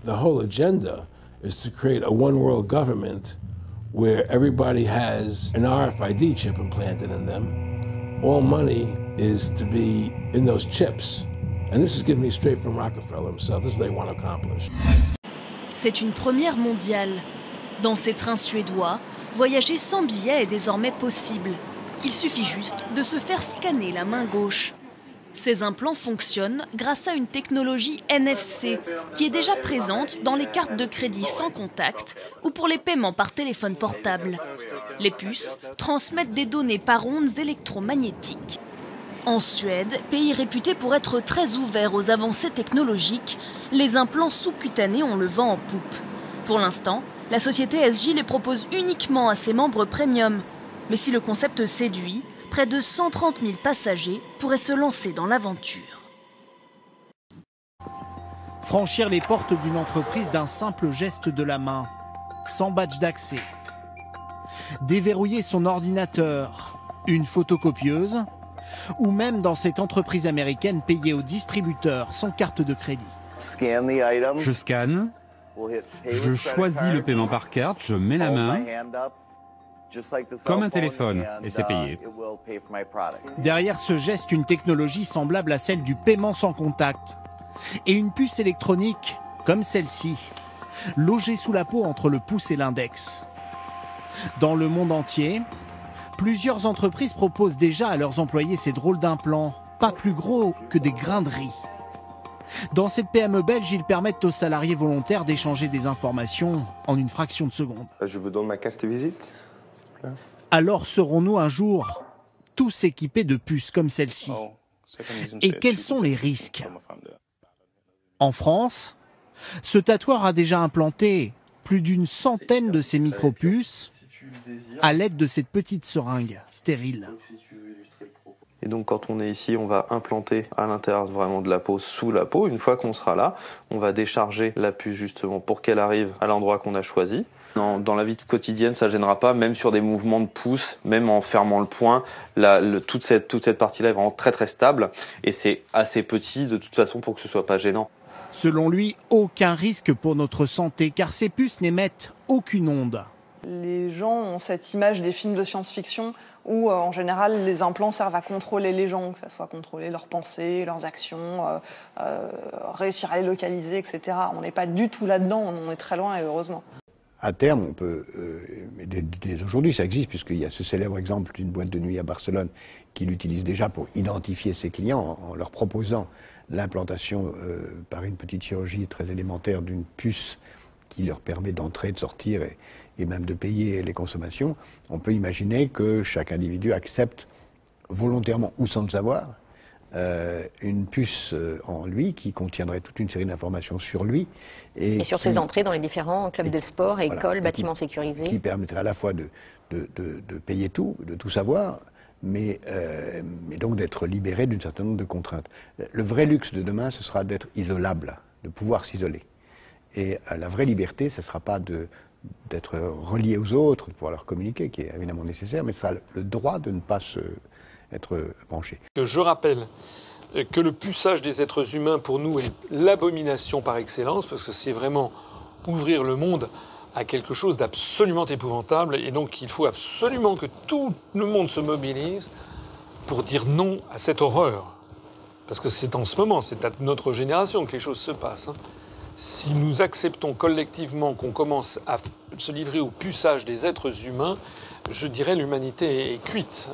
The whole agenda is to create a one world government where everybody has an RFID chip implanted in them. All money is to be in those chips. And this is given me straight from Rockefeller himself. This is what they want to accomplish. C'est une première mondiale. Dans ces trains suédois, voyager sans billet est désormais possible. Il suffit juste de se faire scanner la main gauche. Ces implants fonctionnent grâce à une technologie NFC qui est déjà présente dans les cartes de crédit sans contact ou pour les paiements par téléphone portable. Les puces transmettent des données par ondes électromagnétiques. En Suède, pays réputé pour être très ouvert aux avancées technologiques, les implants sous-cutanés ont le vent en poupe. Pour l'instant, la société SJ les propose uniquement à ses membres premium. Mais si le concept séduit, près de 130 000 passagers pourraient se lancer dans l'aventure. Franchir les portes d'une entreprise d'un simple geste de la main, sans badge d'accès. Déverrouiller son ordinateur, une photocopieuse, ou même dans cette entreprise américaine payer au distributeur sans carte de crédit. Je scanne, je choisis le paiement par carte, je mets la main, comme un téléphone, et c'est payé. Derrière ce geste, une technologie semblable à celle du paiement sans contact. Et une puce électronique, comme celle-ci, logée sous la peau entre le pouce et l'index. Dans le monde entier, plusieurs entreprises proposent déjà à leurs employés ces drôles d'implants, pas plus gros que des grains de riz. Dans cette PME belge, ils permettent aux salariés volontaires d'échanger des informations en une fraction de seconde. Je vous donne ma carte de visite. Alors serons-nous un jour tous équipés de puces comme celle-ci? Et quels sont les risques? En France, ce tatoueur a déjà implanté plus d'une centaine de ces micro-puces à l'aide de cette petite seringue stérile. Et donc quand on est ici, on va implanter à l'intérieur vraiment de la peau, sous la peau. Une fois qu'on sera là, on va décharger la puce justement pour qu'elle arrive à l'endroit qu'on a choisi. Dans la vie quotidienne, ça ne gênera pas, même sur des mouvements de pouce, même en fermant le poing, toute cette partie-là est vraiment très très stable et c'est assez petit de toute façon pour que ce soit pas gênant. Selon lui, aucun risque pour notre santé car ces puces n'émettent aucune onde. Les gens ont cette image des films de science-fiction où en général les implants servent à contrôler les gens, que ce soit contrôler leurs pensées, leurs actions, réussir à les localiser, etc. On n'est pas du tout là-dedans, on en est très loin et heureusement. À terme, on peut, dès aujourd'hui ça existe, puisqu'il y a ce célèbre exemple d'une boîte de nuit à Barcelone qui l'utilise déjà pour identifier ses clients en leur proposant l'implantation par une petite chirurgie très élémentaire d'une puce qui leur permet d'entrer, de sortir et même de payer les consommations. On peut imaginer que chaque individu accepte volontairement ou sans le savoir une puce en lui qui contiendrait toute une série d'informations sur lui. Et sur ses entrées dans les différents clubs de sport, écoles, voilà, bâtiments sécurisés. Qui permettrait à la fois de payer tout, de tout savoir, mais donc d'être libéré d'un certain nombre de contraintes. Le vrai luxe de demain, ce sera d'être isolable, de pouvoir s'isoler. Et la vraie liberté, ce ne sera pas d'être relié aux autres, de pouvoir leur communiquer, qui est évidemment nécessaire, mais ce sera le droit de ne pas être branché. Je rappelle que le puçage des êtres humains, pour nous, est l'abomination par excellence, parce que c'est vraiment ouvrir le monde à quelque chose d'absolument épouvantable, et donc il faut absolument que tout le monde se mobilise pour dire non à cette horreur. Parce que c'est en ce moment, c'est à notre génération que les choses se passent. Si nous acceptons collectivement qu'on commence à se livrer au puçage des êtres humains, je dirais l'humanité est cuite.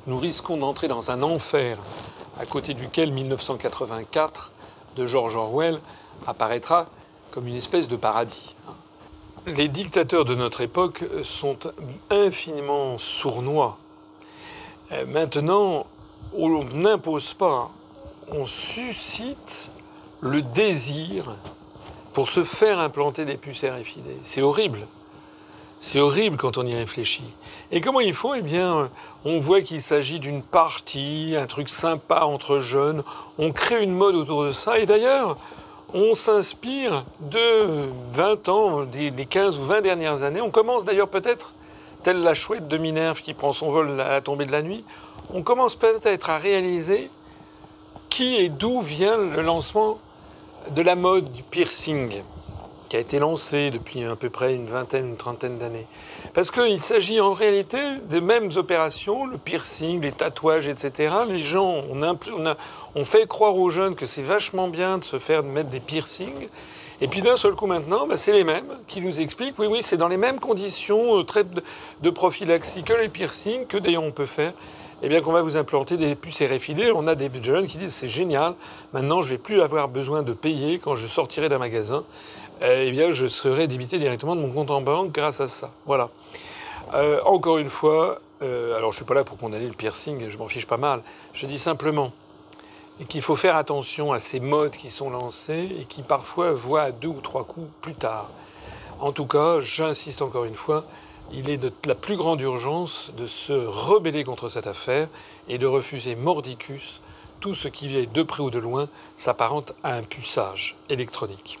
Nous risquons d'entrer dans un enfer à côté duquel 1984 de George Orwell apparaîtra comme une espèce de paradis. Les dictateurs de notre époque sont infiniment sournois. Maintenant, on n'impose pas, on suscite le désir pour se faire implanter des puces RFID. C'est horrible. C'est horrible quand on y réfléchit. Et comment ils font? Eh bien, on voit qu'il s'agit d'une partie, un truc sympa entre jeunes. On crée une mode autour de ça. Et d'ailleurs, on s'inspire de 20 ans, des 15 ou 20 dernières années. On commence d'ailleurs peut-être, telle la chouette de Minerve qui prend son vol à la tombée de la nuit, on commence peut-être à réaliser qui et d'où vient le lancement de la mode du piercing. qui a été lancé depuis à peu près une trentaine d'années. Parce qu'il s'agit en réalité des mêmes opérations, le piercing, les tatouages, etc. Les gens, on fait croire aux jeunes que c'est vachement bien de se faire mettre des piercings. Et puis d'un seul coup maintenant, c'est les mêmes qui nous expliquent, oui, c'est dans les mêmes conditions de prophylaxie que les piercings, que d'ailleurs on peut faire, eh bien qu'on va vous implanter des puces RFID. On a des jeunes qui disent c'est génial, maintenant je ne vais plus avoir besoin de payer quand je sortirai d'un magasin. Eh bien je serai débité directement de mon compte en banque grâce à ça. Voilà. Encore une fois, alors je ne suis pas là pour condamner le piercing, je m'en fiche pas mal. Je dis simplement qu'il faut faire attention à ces modes qui sont lancés et qui parfois voient à 2 ou 3 coups plus tard. En tout cas, j'insiste encore une fois, il est de la plus grande urgence de se rebeller contre cette affaire et de refuser mordicus tout ce qui, de près ou de loin, s'apparente à un puçage électronique.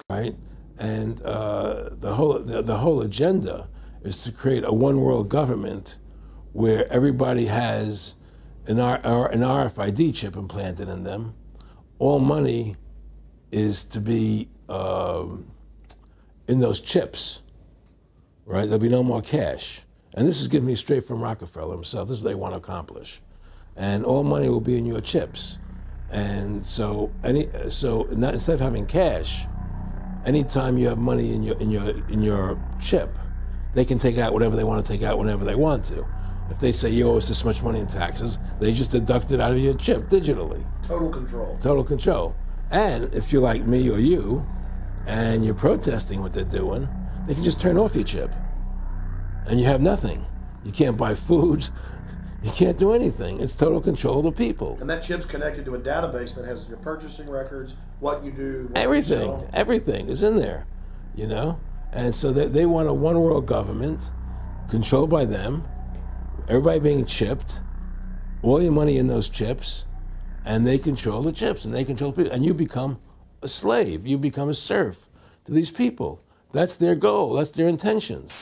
Right, and the whole agenda is to create a one world government where everybody has an RFID chip implanted in them. All money is to be in those chips, right? There'll be no more cash. And this is given me straight from Rockefeller himself. This is what they want to accomplish. And all money will be in your chips. And so instead of having cash, anytime you have money in your chip, they can take out whatever they want to take out whenever they want to. If they say you owe us this much money in taxes, they just deduct it out of your chip digitally. Total control. Total control. And if you're like me or you, and you're protesting what they're doing, they can just turn off your chip. And you have nothing. You can't buy food. You can't do anything. It's total control of the people. And that chip's connected to a database that has your purchasing records, what you do, what everything, you sell. Everything is in there, you know? And so they want a one world government controlled by them, everybody being chipped, all your money in those chips, and they control the chips, and they control people, and you become a slave, you become a serf to these people. That's their goal, that's their intentions.